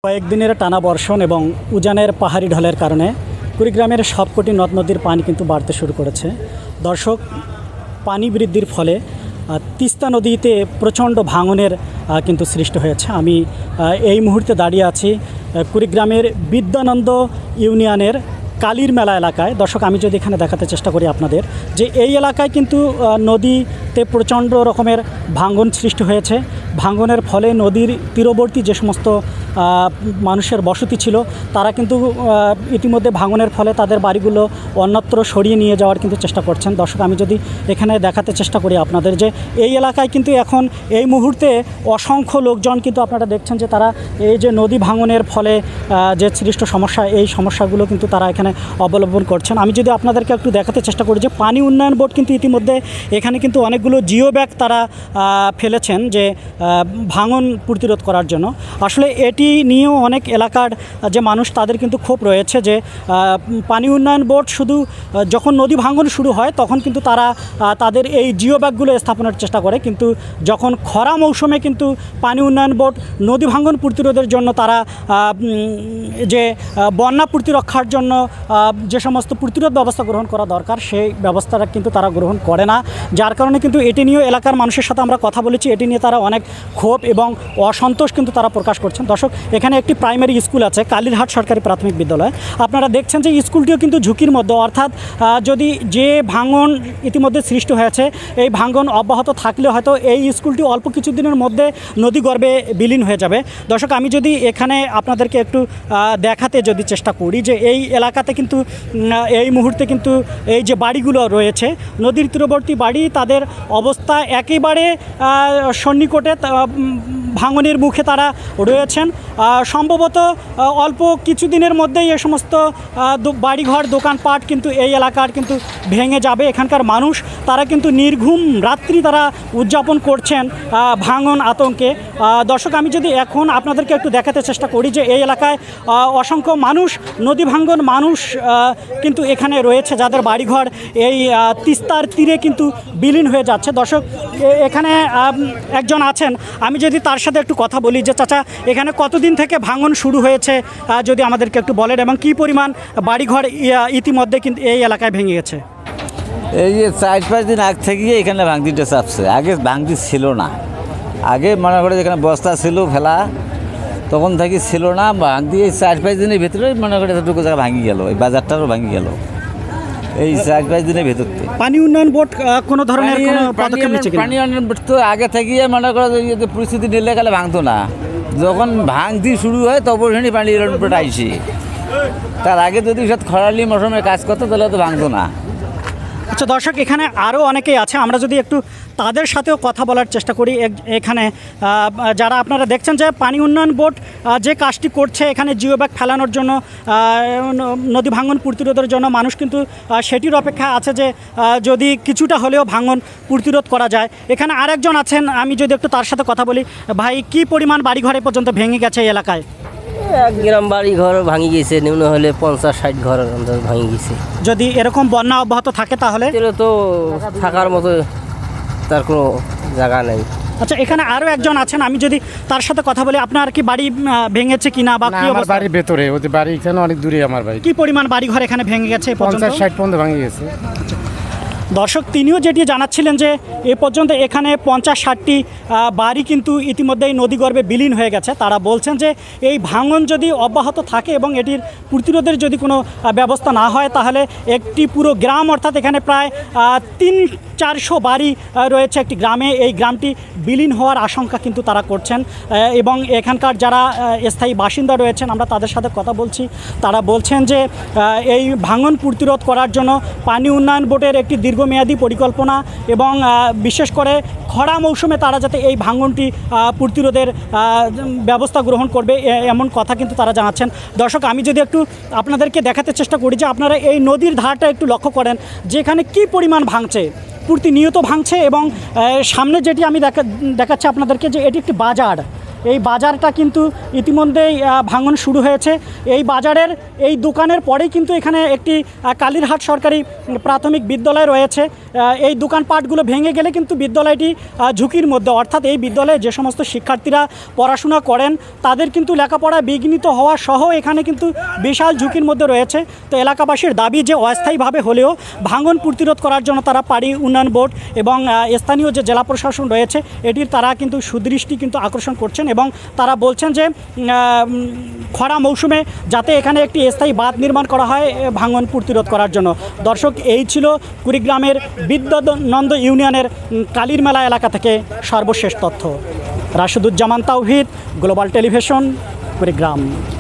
কয়েকদিনের টানা বর্ষণ এবং উজানের পাহাড়ি ঢলের কারণে কুড়িগ্রামের সবকটি নদ নদীর পানি কিন্তু বাড়তে শুরু করেছে। দর্শক, পানি বৃদ্ধির ফলে তিস্তা নদীতে প্রচণ্ড ভাঙনের কিন্তু সৃষ্টি হয়েছে। আমি এই মুহূর্তে দাঁড়িয়ে আছি কুড়িগ্রামের বিদ্যানন্দ ইউনিয়নের কালীর মেলা এলাকায়। দর্শক, আমি যদি এখানে দেখাতে চেষ্টা করি আপনাদের যে এই এলাকায় কিন্তু নদীতে প্রচণ্ড রকমের ভাঙন সৃষ্টি হয়েছে। ভাঙনের ফলে নদীর তীরবর্তী যে সমস্ত মানুষের বসতি ছিল তারা কিন্তু ইতিমধ্যে ভাঙনের ফলে তাদের বাড়িগুলো অন্যত্র সরিয়ে নিয়ে যাওয়ার কিন্তু চেষ্টা করছেন। দর্শক, আমি যদি এখানে দেখাতে চেষ্টা করি আপনাদের যে এই এলাকায় কিন্তু এখন এই মুহূর্তে অসংখ্য লোকজন কিন্তু আপনারা দেখছেন যে তারা এই যে নদী ভাঙনের ফলে যে সৃষ্ট সমস্যা, এই সমস্যাগুলো কিন্তু তারা এখানে অবলম্বন করছেন। আমি যদি আপনাদেরকে একটু দেখাতে চেষ্টা করি যে পানি উন্নয়ন বোর্ড কিন্তু ইতিমধ্যে এখানে কিন্তু অনেকগুলো জিও ব্যাগ তারা ফেলেছেন যে ভাঙন প্রতিরোধ করার জন্য। আসলে এটি নিয়েও অনেক এলাকার যে মানুষ তাদের কিন্তু ক্ষোভ রয়েছে যে পানি উন্নয়ন বোর্ড শুধু যখন নদী ভাঙন শুরু হয় তখন কিন্তু তারা তাদের এই জিও ব্যাগগুলো স্থাপনের চেষ্টা করে, কিন্তু যখন খরা মৌসুমে কিন্তু পানি উন্নয়ন বোর্ড নদী ভাঙন প্রতিরোধের জন্য তারা যে বন্যা প্রতিরক্ষার জন্য যে সমস্ত প্রতিরোধ ব্যবস্থা গ্রহণ করা দরকার সেই ব্যবস্থাটা কিন্তু তারা গ্রহণ করে না। যার কারণে কিন্তু এটি নিয়েও এলাকার মানুষের সাথে আমরা কথা বলেছি, এটি নিয়ে তারা অনেক ক্ষোভ এবং অসন্তোষ কিন্তু তারা প্রকাশ করছেন। দর্শক, এখানে একটি প্রাইমারি স্কুল আছে, কালীরহাট সরকারি প্রাথমিক বিদ্যালয়। আপনারা দেখছেন যে স্কুলটিও কিন্তু ঝুঁকির মধ্যে, অর্থাৎ যদি যে ভাঙন ইতিমধ্যে সৃষ্টি হয়েছে এই ভাঙন অব্যাহত থাকলে হয়তো এই স্কুলটি অল্প কিছুদিনের মধ্যে নদীগর্ভে বিলীন হয়ে যাবে। দর্শক, আমি যদি এখানে আপনাদেরকে একটু দেখাতে যদি চেষ্টা করি যে এই এলাকাতে কিন্তু এই মুহূর্তে কিন্তু এই যে বাড়িগুলো রয়েছে নদীর তীরবর্তী বাড়ি, তাদের অবস্থা একেবারে সন্নিকটে, ভাঙনের মুখে তারা রয়েছেন। সম্ভবত অল্প কিছুদিনের মধ্যেই এ সমস্ত বাড়িঘর দোকানপাট কিন্তু এই এলাকার কিন্তু ভেঙে যাবে। এখানকার মানুষ তারা কিন্তু নির্ঘুম রাত্রি তারা উদযাপন করছেন ভাঙন আতঙ্কে। দর্শক, আমি যদি এখন আপনাদেরকে একটু দেখাতে চেষ্টা করি যে এই এলাকায় অসংখ্য মানুষ, নদী ভাঙন মানুষ কিন্তু এখানে রয়েছে যাদের বাড়িঘর এই তিস্তার তীরে কিন্তু বিলীন হয়ে যাচ্ছে। দর্শক, এখানে একজন আছেন, আমি যদি তার সাথে একটু কথা বলি যে চাচা, এখানে কতদিন থেকে ভাঙন শুরু হয়েছে যদি আমাদেরকে একটু বলেন, এবং কী পরিমাণ বাড়িঘর ইতিমধ্যে কিন্তু এই এলাকায় ভেঙে গেছে? এই যে 4-5 দিন আগ থেকে এখানে ভাঙতিটা চাপছে। আগে ভাঙতি ছিল না, আগে মনে করে যেখানে বস্তা ছিল ফেলা তখন থেকে ছিল না। ভাঙতি এই 4-5 দিনের ভেতরে মনে করে এতটুকু জায়গা ভাঙি গেল, এই বাজারটারও ভাঙি গেল এই 4-5 দিনের ভেতর। পানি উন্নয়ন বোর্ড কোনো ধরনের পদক্ষেপ নিচ্ছে? পানি উন্নয়ন বোর্ড তো আগে থেকে মনে করো যে পরিস্থিতি নিলে গেলে ভাঙতো না, যখন ভাঙতি শুরু হয় তখন পানি উন্নয়ন বোর্ড আইসি। তার আগে যদি খরালি মৌসুমে কাজ করতো তাহলে তো ভাঙতো না। আচ্ছা দর্শক, এখানে আরও অনেকেই আছে, আমরা যদি একটু তাদের সাথেও কথা বলার চেষ্টা করি। এখানে যারা আপনারা দেখছেন যে পানি উন্নয়ন বোর্ড যে কাজটি করছে এখানে জিও ব্যাগ ফেলানোর জন্য, নদী ভাঙন প্রতিরোধের জন্য, মানুষ কিন্তু সেটির অপেক্ষা আছে যে যদি কিছুটা হলেও ভাঙন প্রতিরোধ করা যায়। এখানে আরেকজন আছেন, আমি যদি একটু তার সাথে কথা বলি। ভাই, কি পরিমাণ বাড়িঘরে পর্যন্ত ভেঙে গেছে এই এলাকায়? 1 গ্রাম বাড়ি ঘর ভাঙি গেছে, নিম্ন হলে 50-60 ঘর ভাঙি গেছে। যদি এরকম বন্যা অব্যাহত থাকে তাহলে তো থাকার মতো তার কোনো জায়গা নেই। আচ্ছা, এখানে আরও একজন আছেন, আমি যদি তার সাথে কথা বলি। আপনার কি বাড়ি ভেঙেছে কিনা বা কি অবস্থা? বাড়ির ভেতরে, ওদের বাড়ি এখানে অনেক দূরে আমার বাড়ি। কি পরিমাণ বাড়িঘর এখানে ভেঙে গেছে? 50-60 পর্যন্ত ভেঙে গেছে। দর্শক, তিনিও যেটি জানাচ্ছিলেন যে এ পর্যন্ত এখানে 50-60টি বাড়ি কিন্তু ইতিমধ্যেই নদীগর্ভে বিলীন হয়ে গেছে। তারা বলছেন যে এই ভাঙন যদি অব্যাহত থাকে এবং এটির প্রতিরোধের যদি কোনো ব্যবস্থা না হয় তাহলে একটি পুরো গ্রাম, অর্থাৎ এখানে প্রায় 300-400 বাড়ি রয়েছে একটি গ্রামে, এই গ্রামটি বিলীন হওয়ার আশঙ্কা কিন্তু তারা করছেন। এবং এখানকার যারা স্থায়ী বাসিন্দা রয়েছেন আমরা তাদের সাথে কথা বলছি, তারা বলছেন যে এই ভাঙন প্রতিরোধ করার জন্য পানি উন্নয়ন বোর্ডের একটি দীর্ঘমেয়াদী পরিকল্পনা এবং বিশেষ করে খরা মৌসুমে তারা যাতে এই ভাঙনটি প্রতিরোধের ব্যবস্থা গ্রহণ করবে এমন কথা কিন্তু তারা জানাচ্ছেন। দর্শক, আমি যদি একটু আপনাদেরকে দেখাতে চেষ্টা করি যে আপনারা এই নদীর ধারটা একটু লক্ষ্য করেন যে এখানে কী পরিমাণ ভাঙছে, প্রতিনিয়ত ভাঙছে। এবং সামনে যেটি আমি দেখাচ্ছি আপনাদেরকে যে এটি একটি বাজার, এই বাজারটা কিন্তু ইতিমধ্যেই ভাঙন শুরু হয়েছে। এই বাজারের এই দোকানের পরেই কিন্তু এখানে একটি কালীরহাট সরকারি প্রাথমিক বিদ্যালয় রয়েছে। এই দোকানপাটগুলো ভেঙে গেলে কিন্তু বিদ্যালয়টি ঝুঁকির মধ্যে, অর্থাৎ এই বিদ্যালয়ে যে সমস্ত শিক্ষার্থীরা পড়াশোনা করেন তাদের কিন্তু লেখাপড়া বিঘ্নিত হওয়া সহ এখানে কিন্তু বিশাল ঝুঁকির মধ্যে রয়েছে। তো এলাকাবাসীর দাবি যে অস্থায়ীভাবে হলেও ভাঙন প্রতিরোধ করার জন্য তারা পাড়ি উন্নয়ন বোর্ড এবং স্থানীয় যে জেলা প্রশাসন রয়েছে এটির তারা কিন্তু সুদৃষ্টি কিন্তু আকর্ষণ করছেন এবং তারা বলছেন যে খরা মৌসুমে যাতে এখানে একটি স্থায়ী বাঁধ নির্মাণ করা হয় ভাঙন প্রতিরোধ করার জন্য। দর্শক, এই ছিল কুড়িগ্রামের বিদ্যানন্দ ইউনিয়নের কালীর মেলা এলাকা থেকে সর্বশেষ তথ্য। রাশেদুজ্জামান তাওহিদ, গ্লোবাল টেলিভিশন, কুড়িগ্রাম।